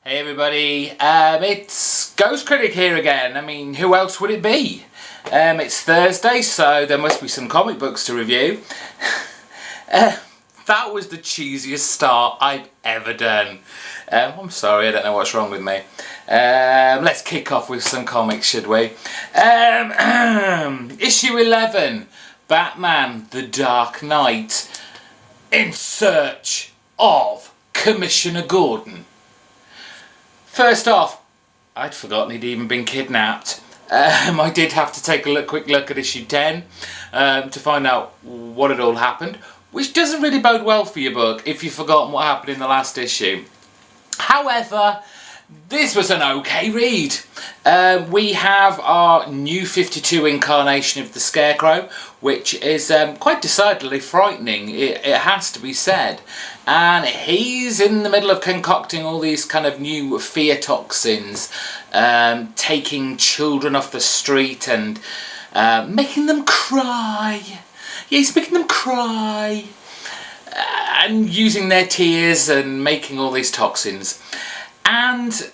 Hey everybody, it's GhostCritic here again. I mean, who else would it be? It's Thursday, so there must be some comic books to review. That was the cheesiest start I've ever done. I'm sorry, I don't know what's wrong with me. Let's kick off with some comics, should we? Issue 11, Batman the Dark Knight, in search of Commissioner Gordon. First off, I'd forgotten he'd even been kidnapped. I did have to take a quick look at issue 10 to find out what had all happened, which doesn't really bode well for your book if you've forgotten what happened in the last issue. However, this was an okay read. We have our new 52 incarnation of the Scarecrow, which is quite decidedly frightening, it has to be said. And he's in the middle of concocting all these kind of new fear toxins, taking children off the street and making them cry. Yeah, he's making them cry. And using their tears and making all these toxins. And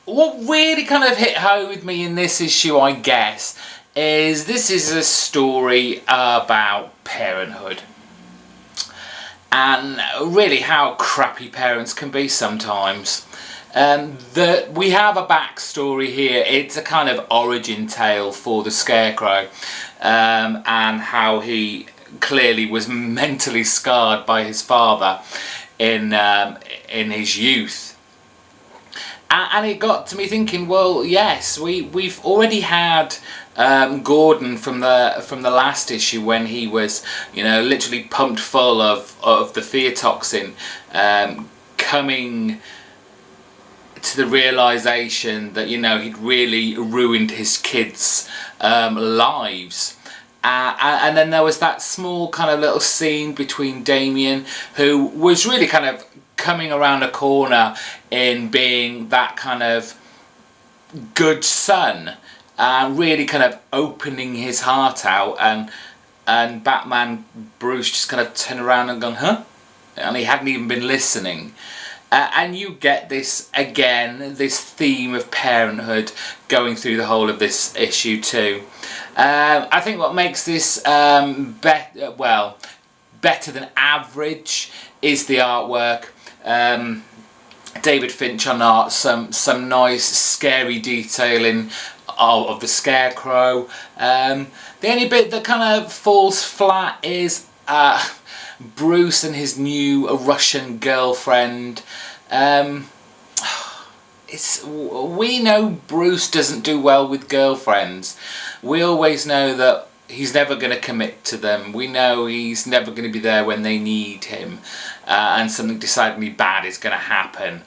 what really kind of hit home with me in this issue, I guess, is this is a story about parenthood. And really how crappy parents can be sometimes. We have a backstory here. It's a kind of origin tale for the Scarecrow, and how he clearly was mentally scarred by his father in his youth. And it got to me thinking, well, yes, we've already had Gordon from the last issue when he was, you know, literally pumped full of the fear toxin, coming to the realization that, you know, he'd really ruined his kids' lives. And then there was that small kind of little scene between Damien, who was really kind of coming around a corner in being that kind of good son, really kind of opening his heart out, and Batman Bruce just kind of turned around and gone, huh? And he hadn't even been listening. And you get this, again, this theme of parenthood going through the whole of this issue too. I think what makes this better than average is the artwork. David Finch on art, some nice scary detailing of the Scarecrow. The only bit that kind of falls flat is Bruce and his new Russian girlfriend. We know Bruce doesn't do well with girlfriends. We always know that he's never going to commit to them. We know he's never going to be there when they need him, and something decidedly bad is going to happen.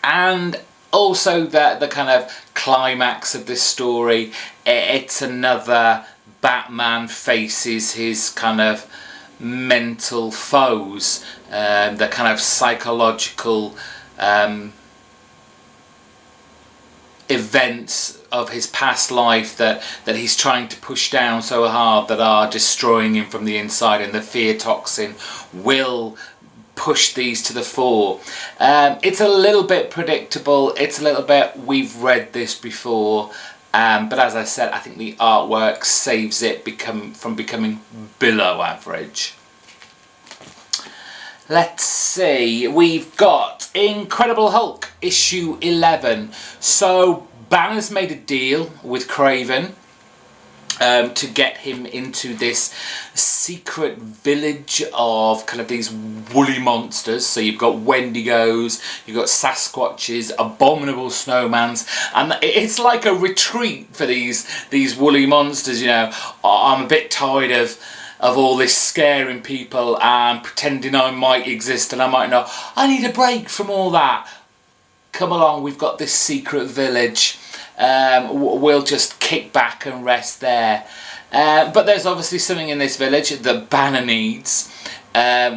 And also the kind of climax of this story, it's another Batman faces his kind of mental foes, the kind of psychological events of his past life that he's trying to push down so hard that are destroying him from the inside, and the fear toxin will push these to the fore. It's a little bit predictable, it's a little bit, we've read this before, but as I said, I think the artwork saves it from becoming below average. Let's see, we've got Incredible Hulk issue 11. So Banner's made a deal with Kraven to get him into this secret village of kind of these woolly monsters. So you've got Wendigos, you've got Sasquatches, abominable snowmans, and it's like a retreat for these woolly monsters. You know, I'm a bit tired of all this scaring people and pretending I might exist and I might not. I need a break from all that. Come along, we've got this secret village. We'll just kick back and rest there. But there's obviously something in this village that Banner needs,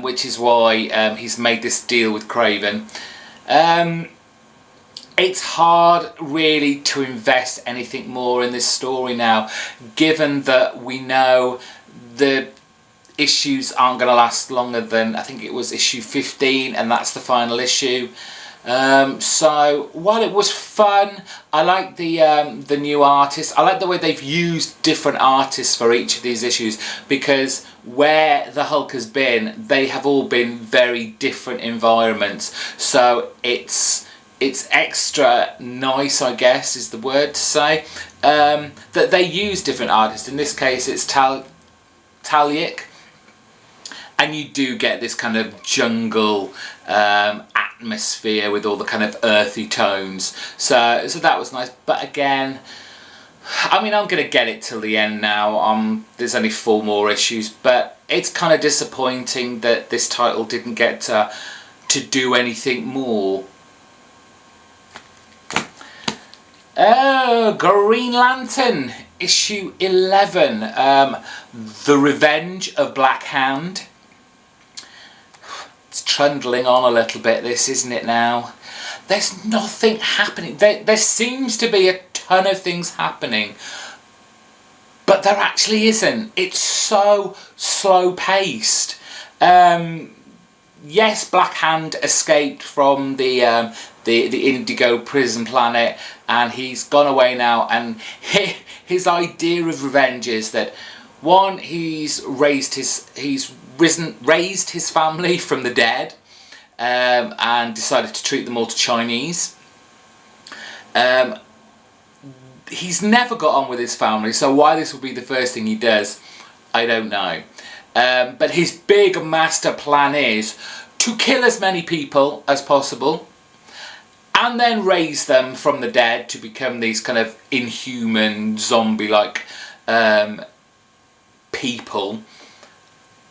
which is why he's made this deal with Kraven. It's hard really to invest anything more in this story now, given that we know the issues aren't going to last longer than, I think it was issue 15, and that's the final issue. So while it was fun, I like the new artists. I like the way they've used different artists for each of these issues, because where the Hulk has been, they have all been very different environments. So it's extra nice, I guess is the word to say, that they use different artists. In this case it's Talyik, and you do get this kind of jungle atmosphere with all the kind of earthy tones. So that was nice. But again, I mean, I'm going to get it till the end now. There's only 4 more issues, but it's kind of disappointing that this title didn't get to do anything more. Green Lantern, issue 11, The Revenge of Black Hand. It's trundling on a little bit, this, isn't it now? There's nothing happening. There seems to be a ton of things happening, but there actually isn't. It's so slow paced. Yes, Black Hand escaped from the Indigo prison planet, and he's gone away now, and his idea of revenge is that, one, he's raised his family from the dead, and decided to treat them all to Chinese. He's never got on with his family, so why this would be the first thing he does, I don't know. But his big master plan is to kill as many people as possible, and then raise them from the dead to become these kind of inhuman, zombie-like people.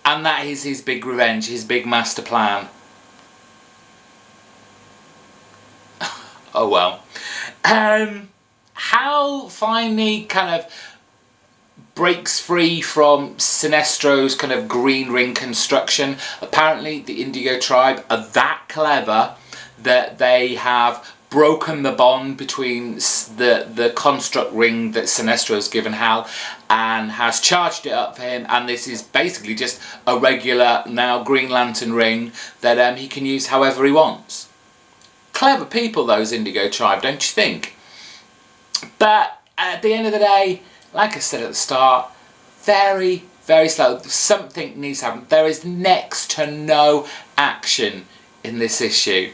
And that is his big revenge, his big master plan. Oh well. Hal finally kind of breaks free from Sinestro's kind of green ring construction. Apparently the Indigo tribe are that clever that they have broken the bond between the construct ring that Sinestro has given Hal, and has charged it up for him, and this is basically just a regular now Green Lantern ring that he can use however he wants. Clever people, those Indigo tribe, don't you think? But at the end of the day, like I said at the start, very, very slow. Something needs to happen. There is next to no action in this issue,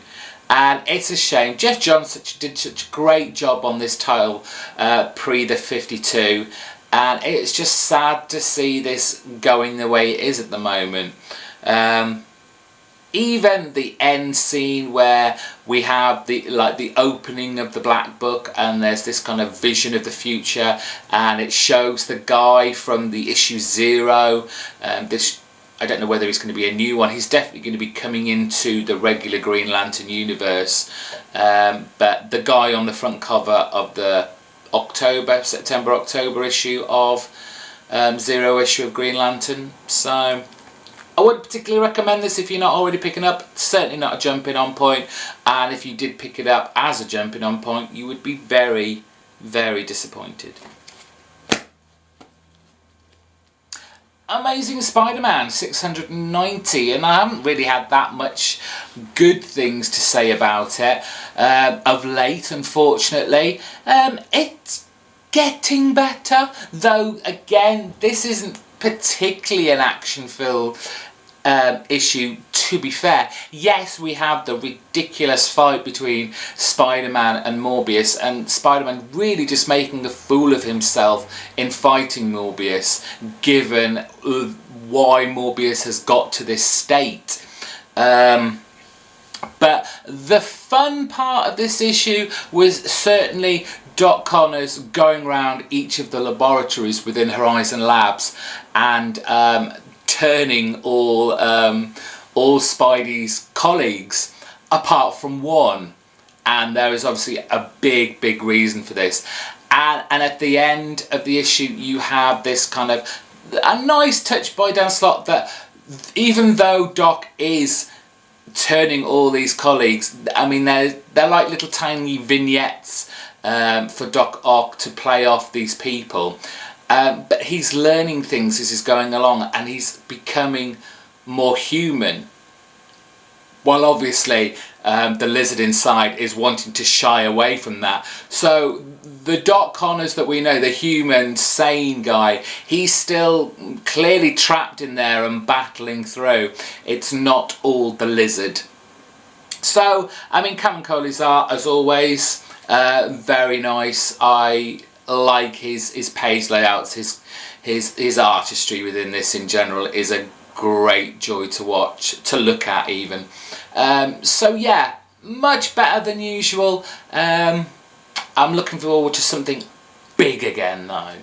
and it's a shame. Jeff Johns did such a great job on this title pre the 52, and it's just sad to see this going the way it is at the moment. Even the end scene where we have the opening of the Black Book, and there's this kind of vision of the future, and it shows the guy from the issue 0. I don't know whether he's going to be a new one. He's definitely going to be coming into the regular Green Lantern universe. But the guy on the front cover of the September-October issue of 0 issue of Green Lantern. So I wouldn't particularly recommend this if you're not already picking up. Certainly not a jumping on point. And if you did pick it up as a jumping on point, you would be very, very disappointed. Amazing Spider-Man 690, and I haven't really had that much good things to say about it of late, unfortunately. It's getting better, though again this isn't particularly an action-filled issue, to be fair. Yes, we have the ridiculous fight between Spider-Man and Morbius, and Spider-Man really just making a fool of himself in fighting Morbius, given why Morbius has got to this state. But the fun part of this issue was certainly Doc Connors going around each of the laboratories within Horizon Labs and turning all Spidey's colleagues, apart from one, and there is obviously a big reason for this. And at the end of the issue, you have this kind of a nice touch by Dan Slott that even though Doc is turning all these colleagues, I mean they're like little tiny vignettes for Doc Ock to play off these people. but he's learning things as he's going along, and he's becoming more human. While obviously the lizard inside is wanting to shy away from that. So the Doc Connors that we know, the human, sane guy, he's still clearly trapped in there and battling through. It's not all the lizard. So, I mean, Captain Coley's art, as always, very nice. I like his page layouts, his artistry within this in general is a great joy to watch, to look at even. So yeah, much better than usual. I'm looking forward to something big again though.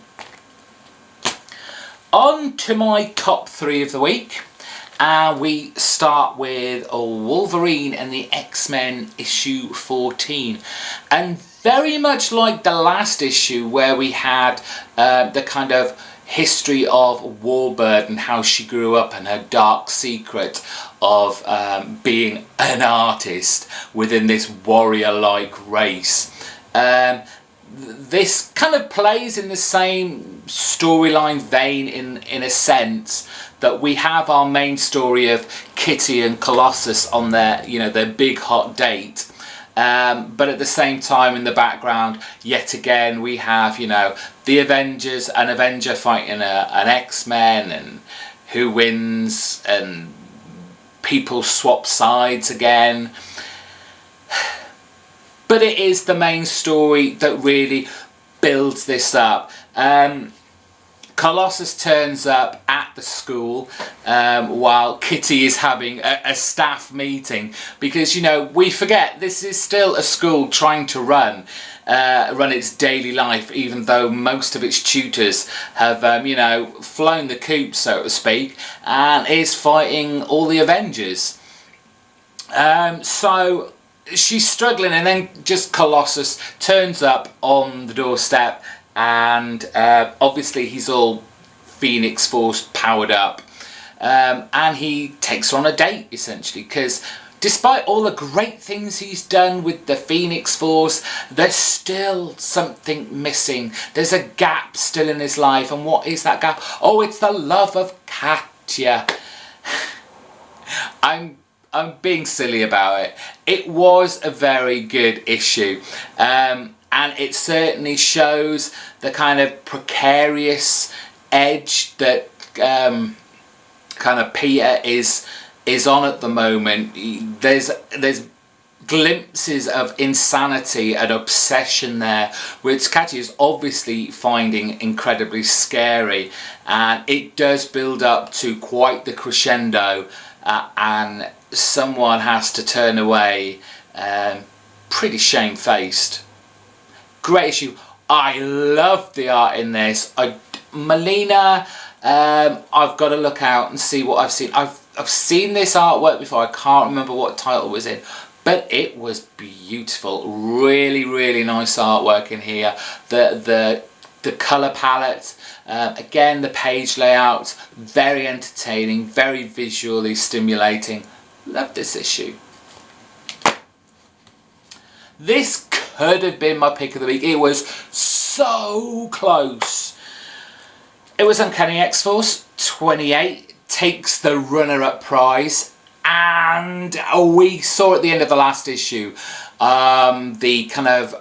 On to my top 3 of the week. We start with Wolverine and the X-Men issue 14. And very much like the last issue where we had the kind of history of Warbird and how she grew up and her dark secret of being an artist within this warrior-like race. This kind of plays in the same storyline vein in a sense that we have our main story of Kitty and Colossus on their, you know, their big hot date. But at the same time in the background, yet again, we have, you know, the Avengers, an Avenger fighting an X-Men, and who wins, and people swap sides again. But it is the main story that really builds this up. Colossus turns up at the school while Kitty is having a staff meeting, because, you know, we forget this is still a school trying to run its daily life, even though most of its tutors have you know, flown the coop, so to speak, and is fighting all the Avengers. So she's struggling, and then just Colossus turns up on the doorstep, and obviously he's all Phoenix Force powered up, and he takes her on a date essentially, because despite all the great things he's done with the Phoenix Force, there's still something missing. There's a gap still in his life, and what is that gap? Oh, it's the love of Katya. I'm being silly about it. It was a very good issue. And it certainly shows the kind of precarious edge that kind of Peter is on at the moment. There's glimpses of insanity and obsession there, which Katya is obviously finding incredibly scary, and it does build up to quite the crescendo, and someone has to turn away pretty shamefaced. Great issue. I love the art in this. Melina, I've got to look out and see what I've seen. I've seen this artwork before. I can't remember what title it was in, but it was beautiful. Really, really nice artwork in here. The colour palette, again, the page layout, very entertaining, very visually stimulating. Love this issue. This could have been my pick of the week. It was so close. It was Uncanny X-Force 28, takes the runner-up prize, and we saw at the end of the last issue the kind of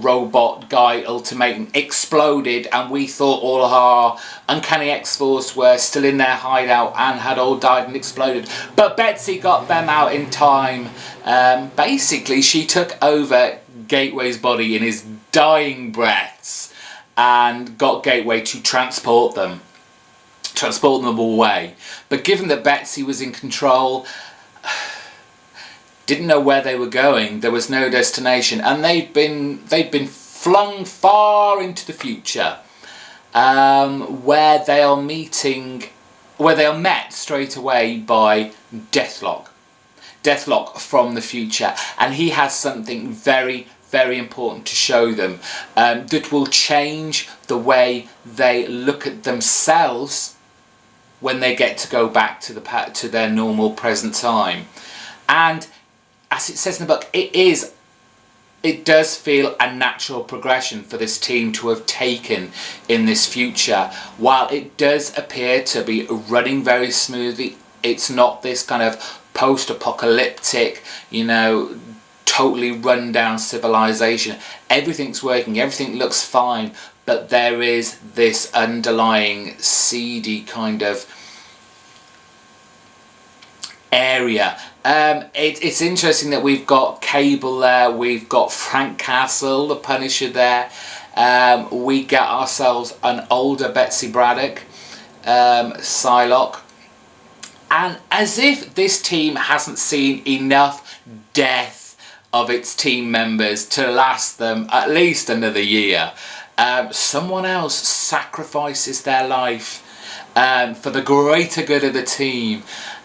robot guy ultimatum exploded, and we thought all our Uncanny X-Force were still in their hideout and had all died and exploded. But Betsy got them out in time. Basically, she took over Gateway's body in his dying breaths and got Gateway to transport them away. But given that Betsy was in control, didn't know where they were going, there was no destination, and they've been flung far into the future, where they are met straight away by Deathlock from the future, and he has something very, very important to show them, that will change the they look at themselves when they get to go back to their normal present time. And as it says in the book, it is it does feel a natural progression for this team to have taken in this future. While it does appear to be running very smoothly, it's not this kind of post-apocalyptic, you know, totally run down civilization. Everything's working, everything looks fine, but there is this underlying seedy kind of area. It's interesting that we've got Cable there, we've got Frank Castle, the Punisher there, we get ourselves an older Betsy Braddock, Psylocke, and as if this team hasn't seen enough death of its team members to last them at least another year, someone else sacrifices their life for the greater good of the team,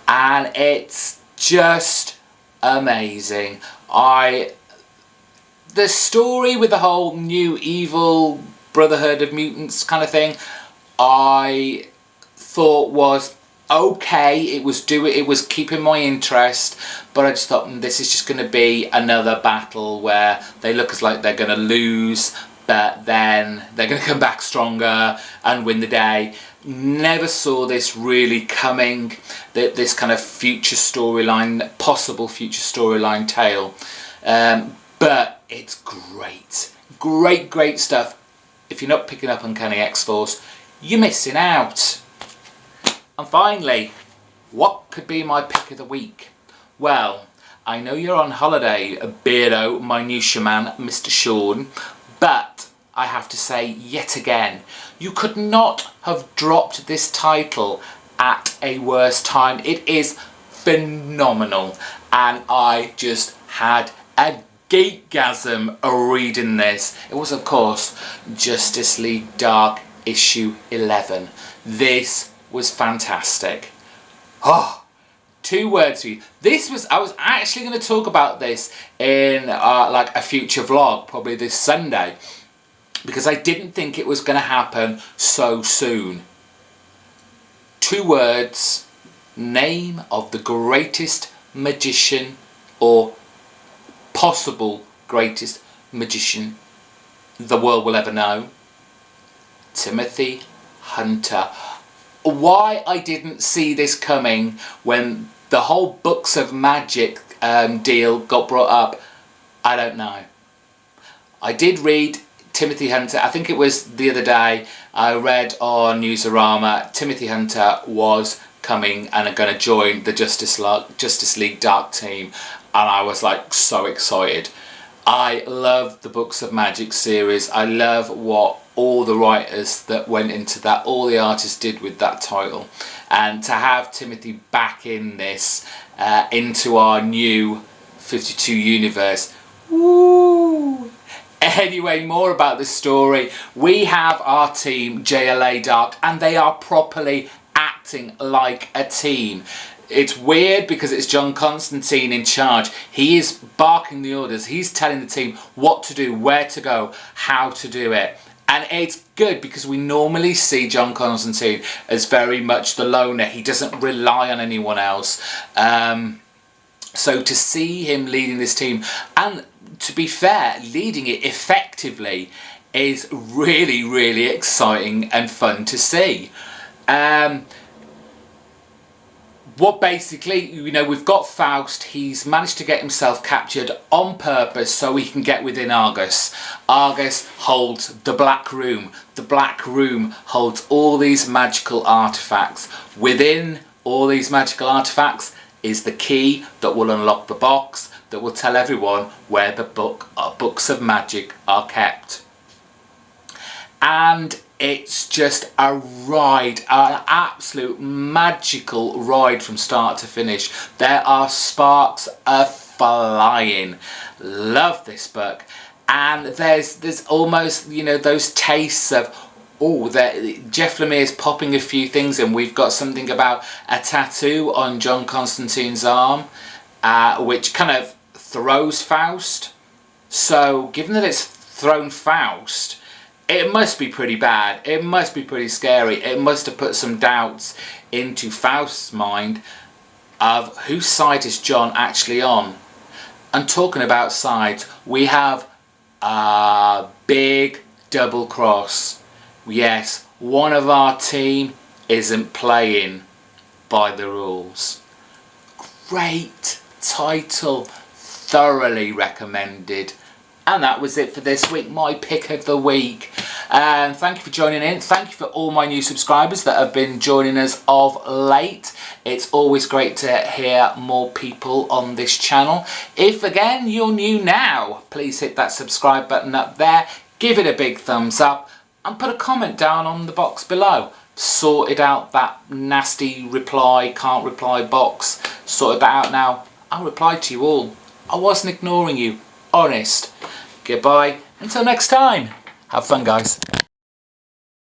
and it's just amazing. The story with the whole new evil Brotherhood of Mutants kind of thing, I thought was okay. It was keeping my interest, but I just thought this is just going to be another battle where they look as like they're going to lose, but then they're going to come back stronger and win the day. Never saw this really coming, this kind of future storyline, possible future storyline tale, but it's great stuff. If you're not picking up Uncanny X-Force, you're missing out. And finally, what could be my pick of the week? Well, I know you're on holiday, Beardo, my new shaman, Mr. Sean, but I have to say yet again, you could not have dropped this title at a worse time. It is phenomenal, and I just had a geekgasm reading this. It was, of course, Justice League Dark issue 11. This was fantastic. Oh, 2 words for you. I was actually going to talk about this in like a future vlog, probably this Sunday, because I didn't think it was going to happen so soon. 2 words, name of the greatest magician, or possible greatest magician the world will ever know. Timothy Hunter. Why I didn't see this coming when the whole Books of Magic deal got brought up, I don't know. I did read Timothy Hunter, I think it was the other day, I read on Newsarama, Timothy Hunter was coming and going to join the Justice League Dark team, and I was like so excited. I love the Books of Magic series. I love what all the writers that went into that, all the artists did with that title, and to have Timothy back in this, into our new 52 universe, woo! Anyway, more about this story. We have our team, JLA Dark, and they are properly acting like a team. It's weird because it's John Constantine in charge. He is barking the orders. He's telling the team what to do, where to go, how to do it. And it's good because we normally see John Constantine as very much the loner. He doesn't rely on anyone else. So to see him leading this team, and to be fair, leading it effectively, is really, really exciting and fun to see. What basically, you know, we've got Faust. He's managed to get himself captured on purpose so he can get within Argus. Argus holds the Black Room. The Black Room holds all these magical artifacts. Within all these magical artifacts is the key that will unlock the box, that will tell everyone where the books of magic are kept. And it's just a ride, an absolute magical ride from start to finish. There are sparks flying. Love this book. And there's almost, you know, those tastes of, oh, Jeff Lemire's popping a few things in. We've got something about a tattoo on John Constantine's arm, which kind of throws Faust. So given that it's thrown Faust, it must be pretty bad. It must be pretty scary. It must have put some doubts into Faust's mind of whose side is John actually on. And talking about sides, we have a big double cross. Yes, one of our team isn't playing by the rules. Great title, thoroughly recommended. And that was it for this week, my pick of the week. And thank you for joining in. Thank you for all my new subscribers that have been joining us of late. It's always great to hear more people on this channel. If again you're new now, please hit that subscribe button up there, give it a big thumbs up and put a comment down on the box below. Sorted out that nasty reply, can't reply box. Sorted that out now. I'll reply to you all. I wasn't ignoring you. Honest. Goodbye. Until next time. Have fun, guys.